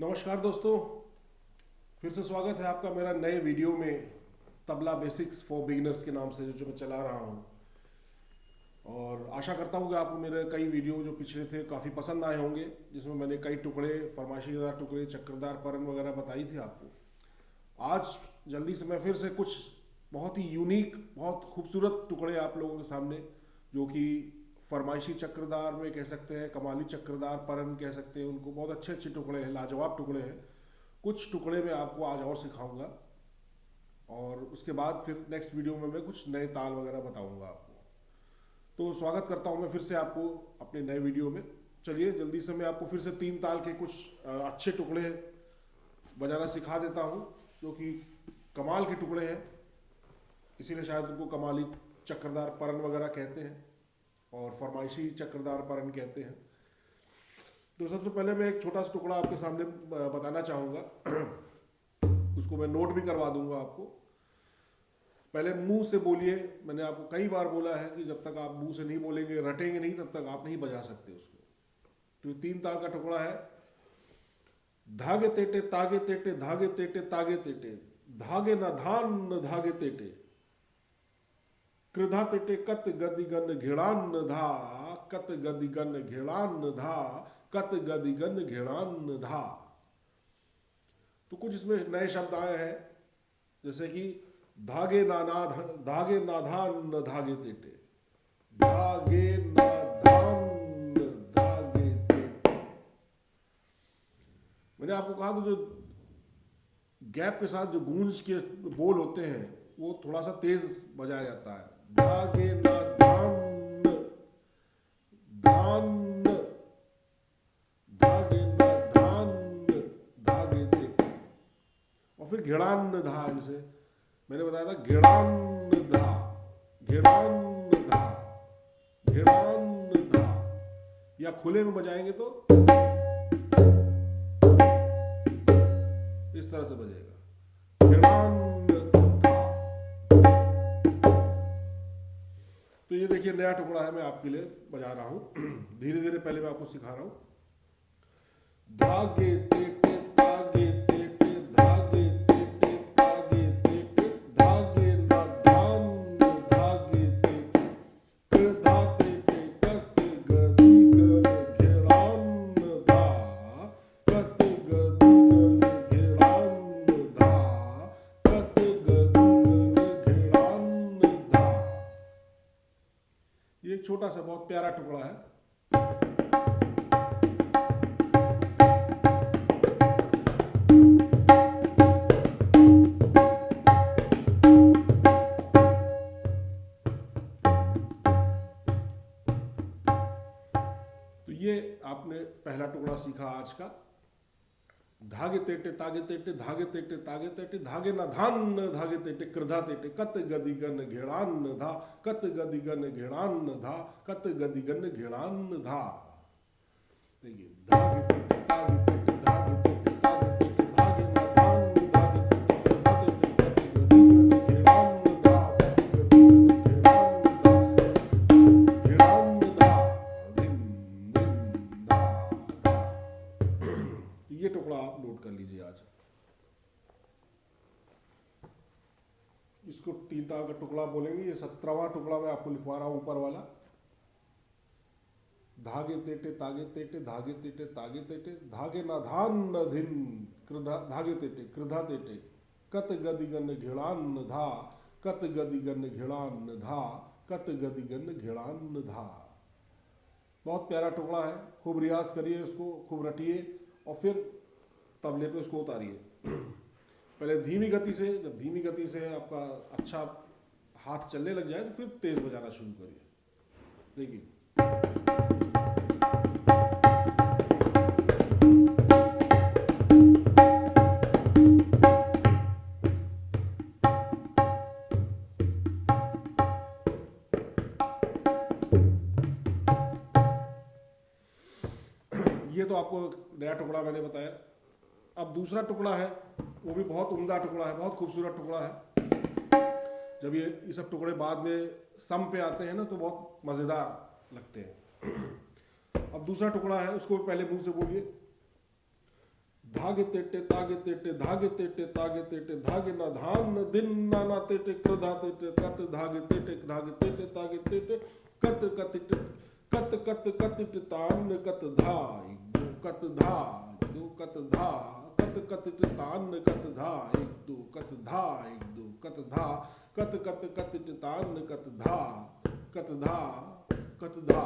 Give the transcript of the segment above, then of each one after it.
नमस्कार दोस्तों, फिर से स्वागत है आपका मेरा नए वीडियो में तबला बेसिक्स फॉर बिगिनर्स के नाम से जो मैं चला रहा हूँ। और आशा करता हूँ कि आपको मेरे कई वीडियो जो पिछले थे काफ़ी पसंद आए होंगे, जिसमें मैंने कई टुकड़े, फरमाइशीदार टुकड़े, चक्रदार परन वगैरह बताई थी आपको। आज जल्दी से मैं फिर से कुछ बहुत ही यूनिक, बहुत खूबसूरत टुकड़े आप लोगों के सामने, जो कि फरमाइशी चक्रदार में कह सकते हैं, कमाली चक्रदार परन कह सकते हैं उनको, बहुत अच्छे अच्छे टुकड़े हैं, लाजवाब टुकड़े हैं। कुछ टुकड़े मैं आपको आज और सिखाऊंगा और उसके बाद फिर नेक्स्ट वीडियो में मैं कुछ नए ताल वगैरह बताऊंगा आपको। तो स्वागत करता हूं मैं फिर से आपको अपने नए वीडियो में। चलिए जल्दी से मैं आपको फिर से 3 ताल के कुछ अच्छे टुकड़े बजाना सिखा देता हूं, जो कि कमाल के टुकड़े हैं, इसीलिए शायद उनको कमाली चक्रदार परन वगैरह कहते हैं और फरमाइशी चक्रदार परन कहते हैं। तो सबसे पहले मैं एक छोटा सा टुकड़ा आपके सामने बताना चाहूँगा। उसको मैं नोट भी करवा दूंगा आपको। पहले मुंह से बोलिए। मैंने आपको कई बार बोला है कि जब तक आप मुंह से नहीं बोलेंगे, रटेंगे नहीं, तब तक आप नहीं बजा सकते उसको। तो ये 3 ताल का टुकड़ा है। धागे तेटे तागे तेटे, धागे तेटे तागे तेटे, धागे न धान न धागे तेटे, कृधा तेटे कत गदिगन घिड़ान धा, कत गदिगन घिड़ान धा, कत गदिगन घिड़ान धा। तो कुछ इसमें नए शब्द आए हैं, जैसे कि धागे धागे नाधान न धागे तेटे, धागे नाधान न धागे तेटे। मैंने आपको कहा तो जो गैप के साथ जो गूंज के बोल होते हैं वो थोड़ा सा तेज बजाया जाता है। धागे नाधान धान, धागे नाधान धागे तेटे। और फिर घिड़ान धा, जैसे मैंने बताया था, घिड़ान धा, घिड़ान धा, घिड़ान धा। या खुले में बजाएंगे तो इस तरह से बजेगा, घिड़ान धा। तो ये देखिए नया टुकड़ा है, मैं आपके लिए बजा रहा हूं। धीरे धीरे पहले मैं आपको सिखा रहा हूं। धागे तेटे तागे तेटे, धागे तेटे तागे तेटे, धागे ना धान धागे तेटे, कृधा तेटे कत गदी गन घिड़ान धा, कत गदी गन घिड़ान धा, कत गदी गन घिड़ान धा। ये एक छोटा सा बहुत प्यारा टुकड़ा है। तो ये आपने पहला टुकड़ा सीखा आज का। धागे तेटे तागे तेटे, धागे तेटे तागे तेटे, धागे ना धान न धागे तेटे, कृधा तेटे कत गदिगन घिड़ान धा, कत गदिगन घिड़ान धा, कत गदिगन घिड़ान धा। देखिए, धागे तेटे तागे तेटे, धागे तेटे तागे तेटे, धागे ना धान धागे तेटे, कृधा तेटे कत गदिगन घिड़ान धा, कत गदिगन घिड़ान धा, दिन दिन धा धा। ये टुकड़ा आप नोट कर लीजिए आज। इसको 3 ताल का टुकड़ा बोलेंगे। ये 17वां टुकड़ा मैं आपको लिखवा रहा हूं, ऊपर वाला। धागे तेटे तागे तेटे, धागे तेटे तागे तेटे, धागे ना धान न धिन, कृधा धागे तेटे कृधा तेटे, कत गदिगन घिड़ान धा, कत गदिगन घिड़ान धा, कत गदिगन घिड़ान धा। बहुत प्यारा टुकड़ा है। खूब रियाज करिए उसको, खूब रटिए और फिर तबले पे उसको उतारिए। पहले धीमी गति से, जब धीमी गति से आपका अच्छा हाथ चलने लग जाए तो फिर तेज बजाना शुरू करिए। देखिए, ये तो आपको नया टुकड़ा मैंने बताया। अब दूसरा टुकड़ा है, वो भी बहुत उम्दा टुकड़ा है, बहुत खूबसूरत टुकड़ा है। जब ये सब टुकड़े बाद में सम पे आते हैं ना तो बहुत मज़ेदार लगते हैं। अब दूसरा टुकड़ा है, उसको पहले मुंह से बोलिए। धागे तेटे तागे तेटे धागे तेटे तागे तेटे धागे ना धान दिन नाना तेटे कृधा तेटे कत धागे तेटे तागे तेटे कत कत कत कत कत तान कत धा एक दो कत धा दो कत धा कत कत तान कत धा एक दो कत धा एक दो कत धा कत कत कत तान कत धा कत धा कत धा।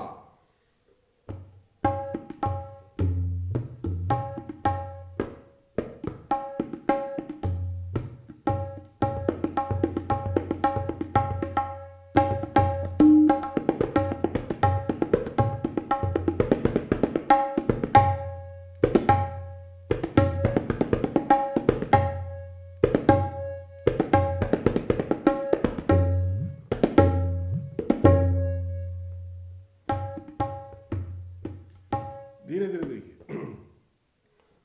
धीरे धीरे देखिए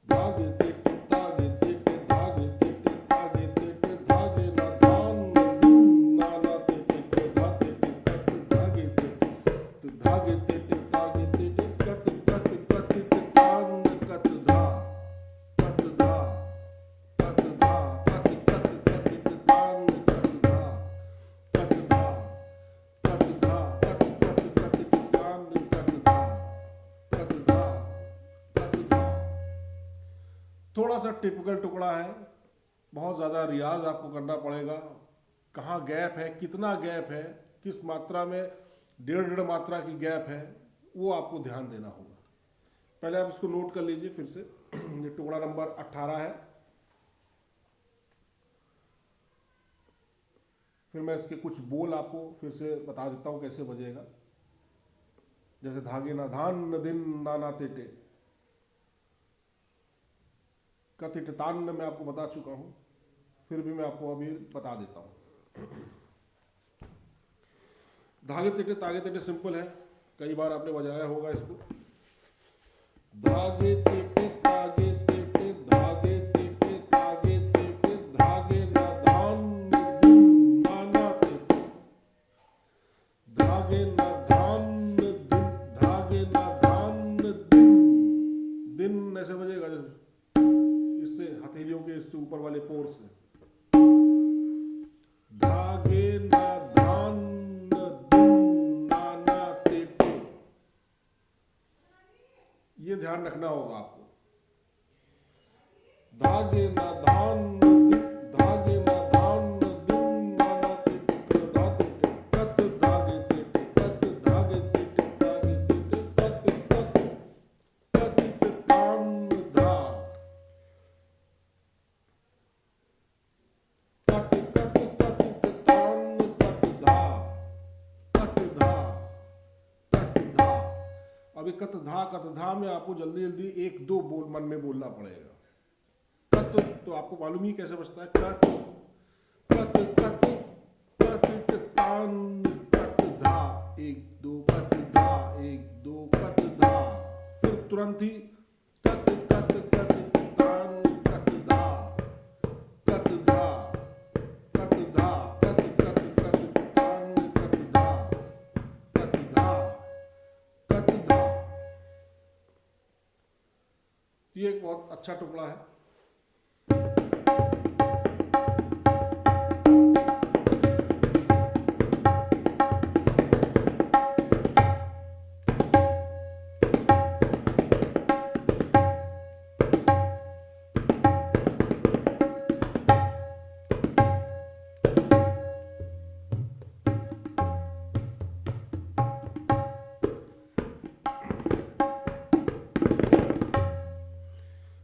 धागे तेटे तागे तेटे धागे तेटे तागे तेटे धागे ना धान नाना तेटे कृधा तेटे कत धागे तेटे तागे तेटे कत कत कत तान कत धा कत धा कत धा कत कत कत तान कत धा कत धा कत धा कत कत कत तान कत धा कत धा कत धा। थोड़ा सा टिपिकल टुकड़ा है, बहुत ज़्यादा रियाज आपको करना पड़ेगा। कहाँ गैप है, कितना गैप है, किस मात्रा में, डेढ़ मात्रा की गैप है, वो आपको ध्यान देना होगा। पहले आप इसको नोट कर लीजिए फिर से। ये टुकड़ा नंबर 18 है। फिर मैं इसके कुछ बोल आपको फिर से बता देता हूँ कैसे बजेगा। जैसे धागे ना धान न दिन नाना तेटे, कथित तान मैं आपको बता चुका हूं, फिर भी मैं आपको अभी बता देता हूं। धागे तेटे तागे तेटे सिंपल है, कई बार आपने बजाया होगा इसको। धागे तेटे तागे तेटे धागे तेटे तागे तेटे धागे ना धान दिन नाना तेटे धागे ना धान दिन धागे ना धान दिन ऐसे बजेगा इससे हथेलियों के इससे ऊपर वाले पोर से। धागे ना धान दिन नाना तेटे, ये ध्यान रखना होगा आपको। धागे ना धान धागे ना धान दिन नाना तेटे कृधा तेटे कत धागे तेटे कत धागे तेटे तागे तेटे कत कत कत तान धा कत कत कत तान कत धा कत धा कत धा। अभी कत धा में आपको जल्दी जल्दी एक दो बोल मन में बोलना पड़ेगा। कत तो आपको मालूम ही कैसे बचता है। कत कत कत कत तान कत धा एक दो कत धा एक दो कत धा। फिर तुरंत ही कत कत कत तान कत धा कत धा कत धा कत कत कत तान कत धा कत धा कत धा। ये एक बहुत अच्छा टुकड़ा है।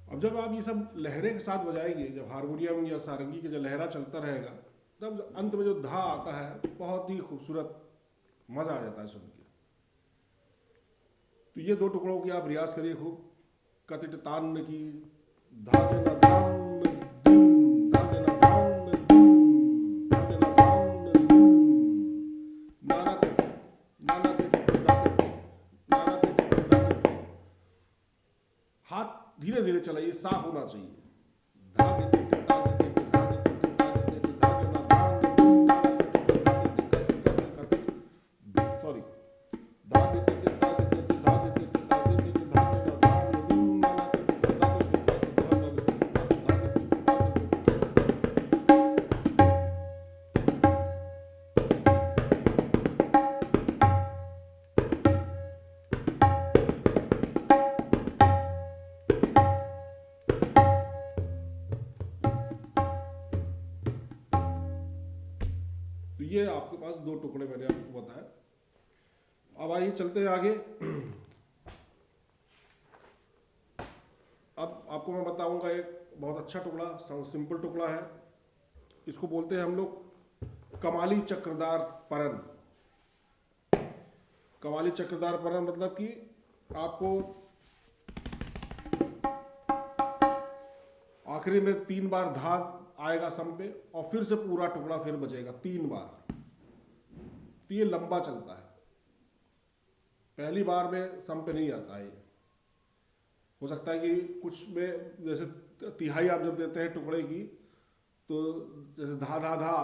अब जब आप ये सब लहरे के साथ बजाएंगे, जब हारमोनियम या सारंगी का जो लहरा चलता रहेगा, तब अंत में जो धा आता है बहुत ही खूबसूरत, मजा आ जाता है सुन के। तो ये दो टुकड़ों की आप रियाज करिए खूब। कतिट तान की धागे ना धान दिन धागे ना धान दिन धागे ना धान दिन नाना तेटे कृधा तेटे नाना तेटे कृधा तेटे। हाथ धीरे धीरे चलाइए, साफ होना चाहिए। धागे तेटे तागे तेटे धागे तेटे तागे तेटे धागे ना धान दिन नाना तेटे कृधा तेटे कत कत सॉरी धागे तेटे तागे तेटे धागे तेटे तागे तेटे धागे ना धान दिन नाना तेटे कृधा तेटे कत ये आपके पास 2 टुकड़े मैंने आपको बताया। अब आइए चलते हैं आगे। अब आपको मैं बताऊंगा एक बहुत अच्छा टुकड़ा, सिंपल टुकड़ा है। इसको बोलते हैं हम लोग कमाली चक्रदार परन। कमाली चक्रदार परन मतलब कि आपको आखिरी में 3 बार धार आएगा सम पे और फिर से पूरा टुकड़ा फिर बचेगा 3 बार। तो ये लंबा चलता है, पहली बार में सम पे नहीं आता है। हो सकता है कि कुछ में जैसे तिहाई आप जब देते हैं टुकड़े की, तो जैसे धा धा धा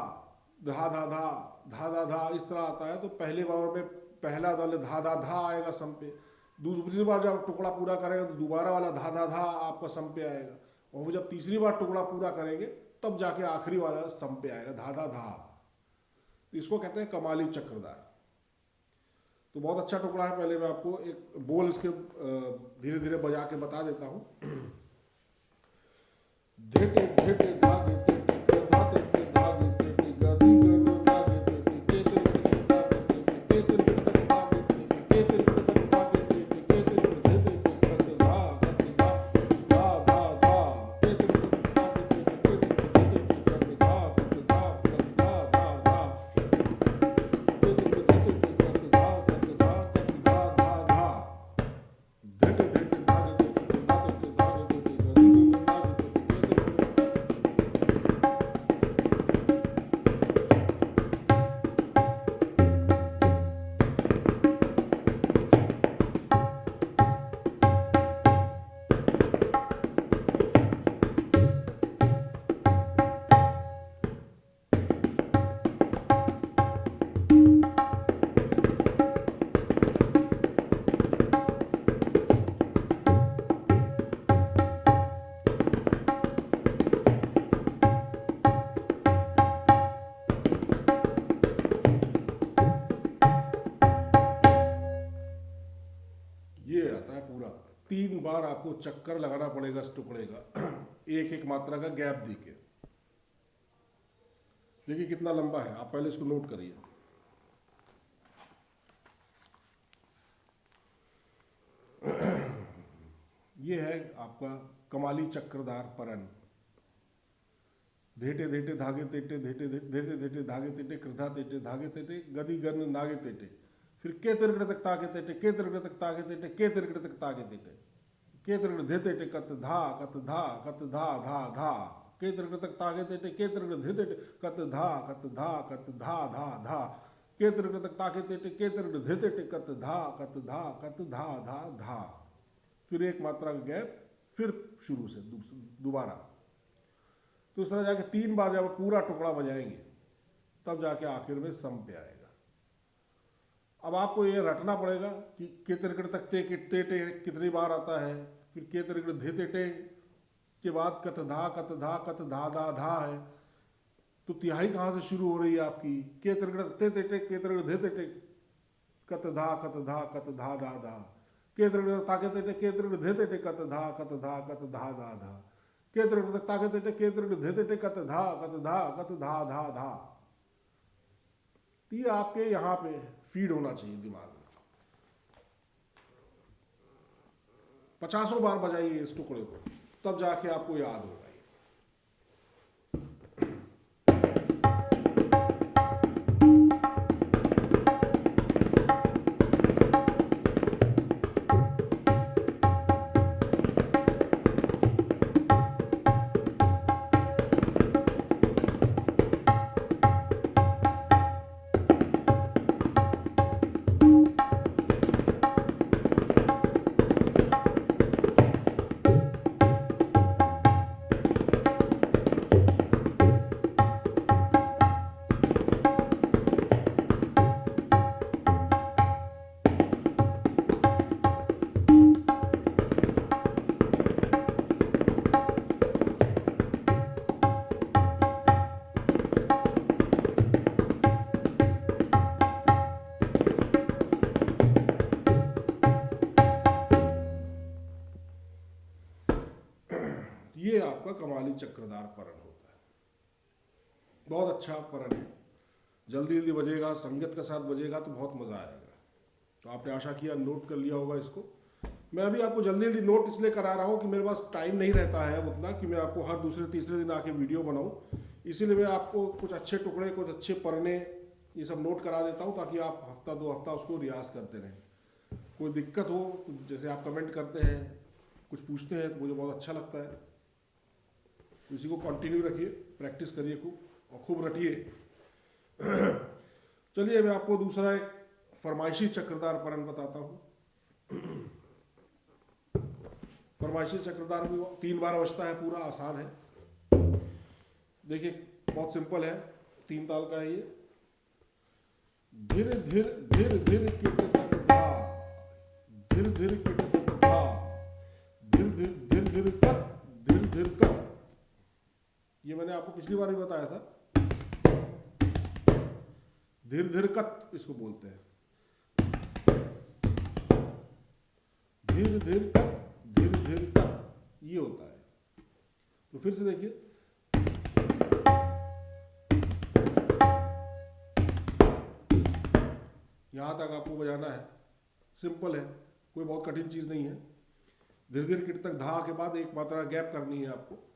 धा धा धा धा धा धा इस तरह आता है, तो पहले बार में पहला वाले धा धा धा आएगा सम पे। दूसरी बार जब टुकड़ा पूरा करेंगे तो दोबारा वाला धा धा धा आपका सम पे आएगा, और वो जब तीसरी बार टुकड़ा पूरा करेंगे तब जाके आखिरी वाला सम पे आएगा धा धा धा। तो इसको कहते हैं कमाली चक्रदार। तो बहुत अच्छा टुकड़ा है। पहले मैं आपको एक बोल इसके धीरे धीरे बजा के बता देता हूँ। धेटे धेटे धागे तेटे धाते ते धागे तेटे गदी गनु धागे तेटे केते केते केते धागे तेटे केते धागे तेटे केते धेते ते धा गति धा धा धा धा केते धागे तेटे केते धेते धा गति धा धा धा धा केते धेते ते धा गति धा धा धा धा धेटे धेटे धागे तेटे धाते ते धागे तेटे गदी गनु धागे तेटे ये आता है पूरा। 3 बार आपको चक्कर लगाना पड़ेगा इस टुकड़े का, एक एक मात्रा का गैप देके। देखिए कितना लंबा है, आप पहले इसको नोट करिए। ये है आपका कमाली चक्रदार परन। धेटे धेटे धागे तेटे धेटे धेटे धेटे धागे तेटे कृधा तेटे धागे तेटे गदी गन नागे तेटे, फिर के तिरगड़ तक तागे तेटे के तिरगड़ तक तागे तेटे के तिरगड़ तक तागे तेटे के तिरगड़ धे तेटे कत धा कत धा धा धा के तिरगड़ तक तागे तेटे के तिरगड़ धे तेटे कत धा धा धा के तिरगड़ तक तागे तेटे के तिरगड़ धे तेटे कत धा धा। फिर एक मात्रा का गैप, फिर शुरू से दोबारा। तो इस तरह जाके 3 बार जब पूरा टुकड़ा बजाएंगे तब जाके आखिर में सम पे आएगा। अब आपको ये रटना पड़ेगा कि के तिरगड़ तक ते कितनी बार आता है, फिर के तिरगड़ धे तेटे के बाद कत धा धा है। तो तिहाई कहाँ से शुरू हो रही है आपकी? के तिरगड़ ते तेटे के तिरगड़ धे तेटे कत धा धा धा के तिरगड़ ताके तेटे के तिरगड़ धे तेटे कत धा धा के तिरगड़ ताके तेटे के तिरगड़ धे तेटे कत धा धा। ये आपके यहाँ पे फीड होना चाहिए दिमाग में। 50 बार बजाइए इस टुकड़े को, तब जाके आपको याद होगा। ये आपका कमाली चक्रदार परन होता है। बहुत अच्छा परन है। जल्दी जल्दी बजेगा, संगत के साथ बजेगा तो बहुत मज़ा आएगा। तो आपने आशा किया नोट कर लिया होगा इसको। मैं अभी आपको जल्दी जल्दी नोट इसलिए करा रहा हूँ कि मेरे पास टाइम नहीं रहता है उतना कि मैं आपको हर दूसरे तीसरे दिन आके वीडियो बनाऊँ। इसीलिए मैं आपको कुछ अच्छे टुकड़े, कुछ अच्छे पढ़ने, ये सब नोट करा देता हूँ ताकि आप हफ्ता 2 हफ्ता उसको रियाज करते रहें। कोई दिक्कत हो, जैसे आप कमेंट करते हैं, कुछ पूछते हैं, तो मुझे बहुत अच्छा लगता है। तो इसी को कंटिन्यू रखिए, प्रैक्टिस करिए खूब और खूब रटिए। चलिए मैं आपको दूसरा एक फरमाइशी चक्रधार परण बताता हूँ। फरमाइशी चक्रधार भी 3 बार बजता है, पूरा आसान है। देखिए बहुत सिंपल है, 3 ताल का है ये। धीर धीर धीर धीर किट तक धा, धीर धीर किट तक धा, धीर धीर धीर धीर कत, धीर धीर कत। ये मैंने आपको पिछली बार भी बताया था। धीर धीर कत इसको बोलते हैं। धीर धीर कत, धीर धीर कत, ये होता है। तो फिर से देखिए, यहाँ तक आपको बजाना है। सिंपल है, कोई बहुत कठिन चीज़ नहीं है। धीरे धीरे किट तक धा के बाद एक मात्रा गैप करनी है आपको।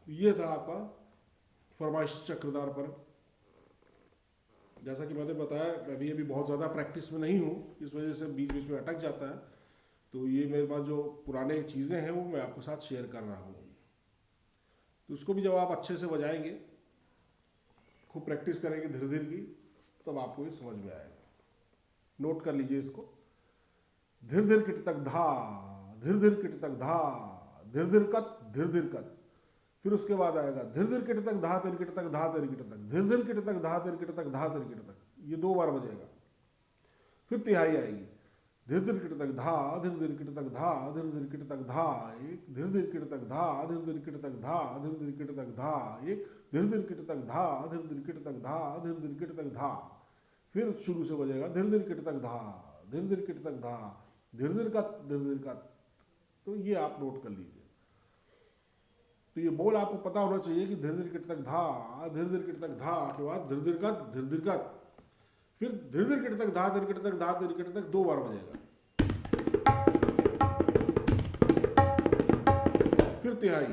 ये था आपका फरमाइश चक्रधार पर। जैसा कि मैंने बताया, मैं भी अभी बहुत ज़्यादा प्रैक्टिस में नहीं हूँ, इस वजह से बीच बीच में अटक जाता है। तो ये मेरे पास जो पुराने चीज़ें हैं वो मैं आपके साथ शेयर कर रहा हूँ। तो उसको भी जब आप अच्छे से बजाएंगे, खूब प्रैक्टिस करेंगे धीरे धीरे की, तब आपको ये समझ में आएगा। नोट कर लीजिए इसको। धीर धीर किट तक धा, धीर धीर किट तक धा, धीर धीर कत, धीर धीर कत। फिर उसके बाद आएगा धीर धीर किट तक धा, तेर किट तक धा, तेर किट तक, धीर धीर किट तक धा, तेर किट तक धा, तेर किट तक। ये 2 बार बजेगा। फिर तिहाई आएगी। धीर धीर किट तक धा, धीर धीर किट तक धा, धीर धीर किट तक धा एक, धीर धीर किट तक धा, धीर धीर किट तक धा, धीर धीर किट तक धा एक, धीर धीर किट तक धा, धीर धीर किट तक धा, धीर धीर किट तक धा। फिर शुरू से बजेगा धीर धीर किट तक धा, धीर धीर किट तक धा, धीर धीर कत, धीर धीर कत। तो ये आप नोट कर लीजिए। तो ये बोल आपको पता होना चाहिए कि धीरे धीरे किट तक धा, धीरे धीरे किट तक धा के बाद धीरे धीरे कत, धीरे धीरे कत। फिर धीरे धीरे किट तक धा, धीरे किट तक धा, धीरे किट तक 2 बार बजेगा। फिर तिहाई।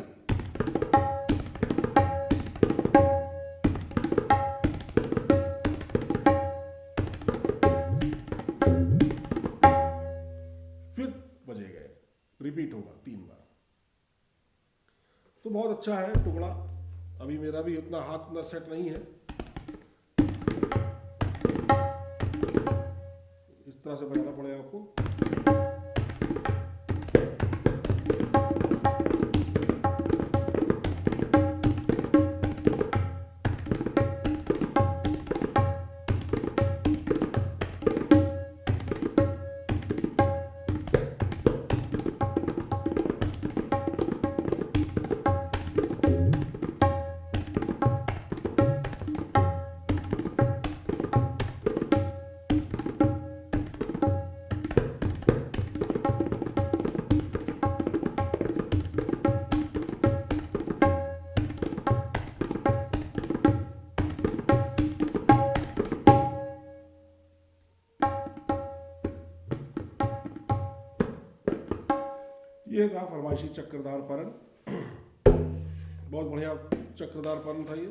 फिर बजेगा, रिपीट होगा 3 बार। तो बहुत अच्छा है टुकड़ा। अभी मेरा भी उतना हाथ ना सेट नहीं है, इस तरह से बजाना पड़ेगा आपको। ये था फरमाइशी चक्रधार परन। बहुत बढ़िया चक्रधार परन था ये।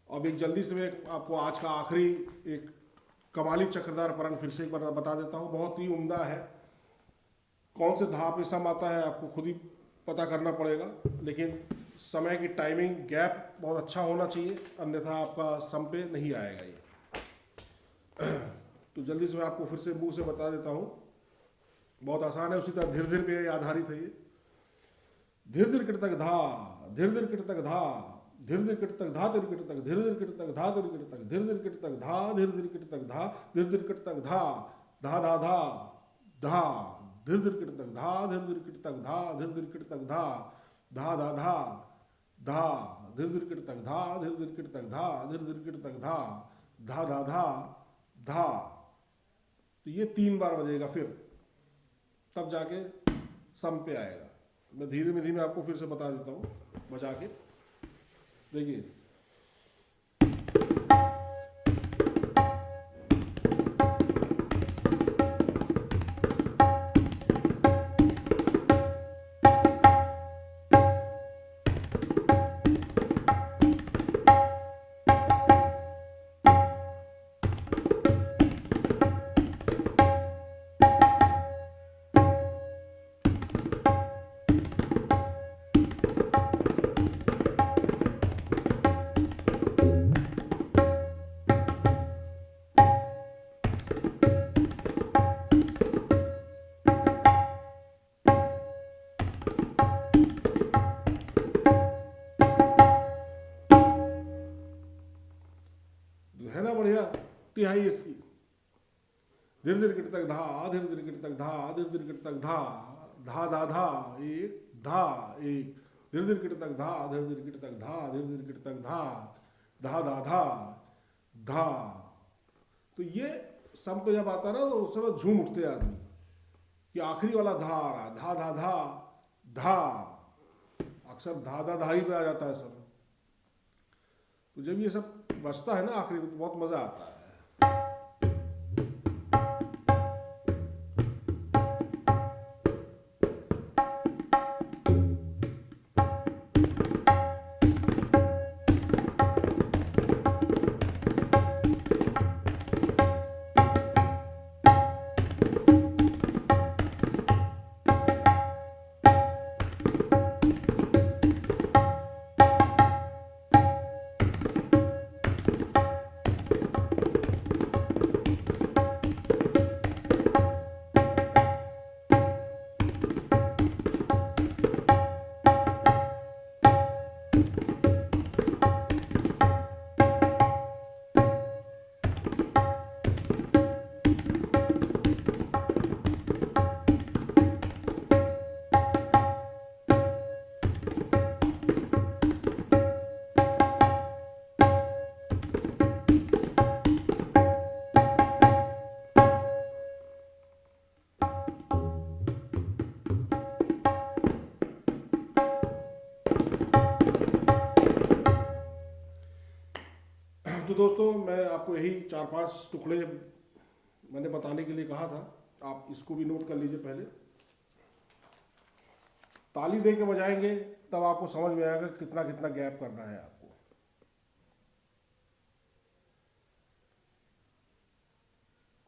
अब एक जल्दी से मैं आपको आज का आखिरी एक कमाली चक्रधार परन फिर से एक बार बता देता हूँ। बहुत ही उम्दा है। कौन से धा पे सम आता है आपको खुद ही पता करना पड़ेगा, लेकिन समय की टाइमिंग गैप बहुत अच्छा होना चाहिए, अन्यथा आपका सम पे नहीं आएगा ये। तो जल्दी से मैं आपको फिर से मुंह से बता देता हूँ। बहुत आसान है। उसी तरह धीरे धीरे पे आधारित है ये। धीरे धीरे किट तक धा, धीरे धीरे किट तक धा, धीरे धीरे किट तक धा, धीरे किट तक, धीरे धीरे किट तक धा, धीरे किट तक, धीरे धीरे किट तक धा, धीरे धीरे किट तक धा, धीरे धीरे किट तक धा, धा धा धा धा, धीरे धीरे किट तक धा, धीरे धीरे किट तक धा, धीरे धीरे किट तक धा, धा धा धा धा, धीरे धीरे किट तक धा, धीरे धीरे किट तक धा, धीरे धीरे किट तक धा, धा धा धा धा। तो ये 3 बार बजेगा, फिर तब जाके सम पे आएगा। मैं धीरे धीरे आपको फिर से बता देता हूँ बजा के। देखिए, है ना बढ़िया तिहाई इसकी। धीरे धीरे किट तक धा, धीरे धीरे किट तक धा, धीरे धीरे किट तक धा, धा धा धा एक, धा एक, धीरे धीरे किट तक धा, धीरे धीरे किट तक धा, धीरे धीरे किट तक धा, धा धा धा धा। तो ये सम पे जब आता है ना तो उस समय झूम उठते आदमी कि आखिरी वाला धा आ रहा, धा धा धा धा। अक्सर धा धा धा ही पे आ जाता है सब। तो जब ये सब बजता है ना आखिरी में तो बहुत मजा आता है। तो दोस्तों, मैं आपको यही 4-5 टुकड़े मैंने बताने के लिए कहा था। आप इसको भी नोट कर लीजिए। पहले ताली दे के बजाएंगे तब आपको समझ में आएगा कितना कितना गैप करना है आपको।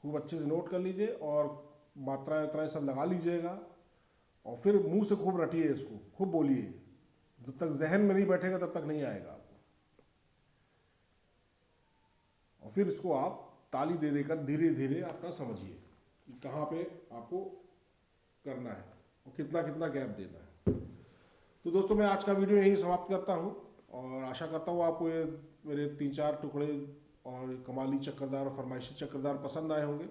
खूब अच्छे से नोट कर लीजिए और मात्रा वात्राएं सब लगा लीजिएगा और फिर मुंह से खूब रटिए, इसको खूब बोलिए। जब तक जहन में नहीं बैठेगा तब तक नहीं आएगा आपको। और फिर इसको आप ताली दे देकर धीरे धीरे अपना समझिए कि कहाँ पे आपको करना है और कितना कितना गैप देना है। तो दोस्तों, मैं आज का वीडियो यहीं समाप्त करता हूँ और आशा करता हूँ आपको ये मेरे 3-4 टुकड़े और कमाली चक्रधार और फरमाइशी चक्रधार पसंद आए होंगे।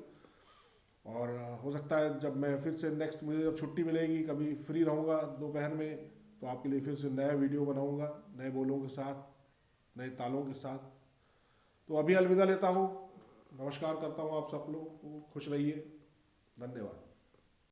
और हो सकता है जब मैं फिर से नेक्स्ट, मुझे जब छुट्टी मिलेगी, कभी फ्री रहूँगा दोपहर में, तो आपके लिए फिर से नया वीडियो बनाऊँगा, नए बोलों के साथ, नए तालों के साथ। तो अभी अलविदा लेता हूँ। नमस्कार करता हूँ आप सब लोग को। खुश रहिए। धन्यवाद।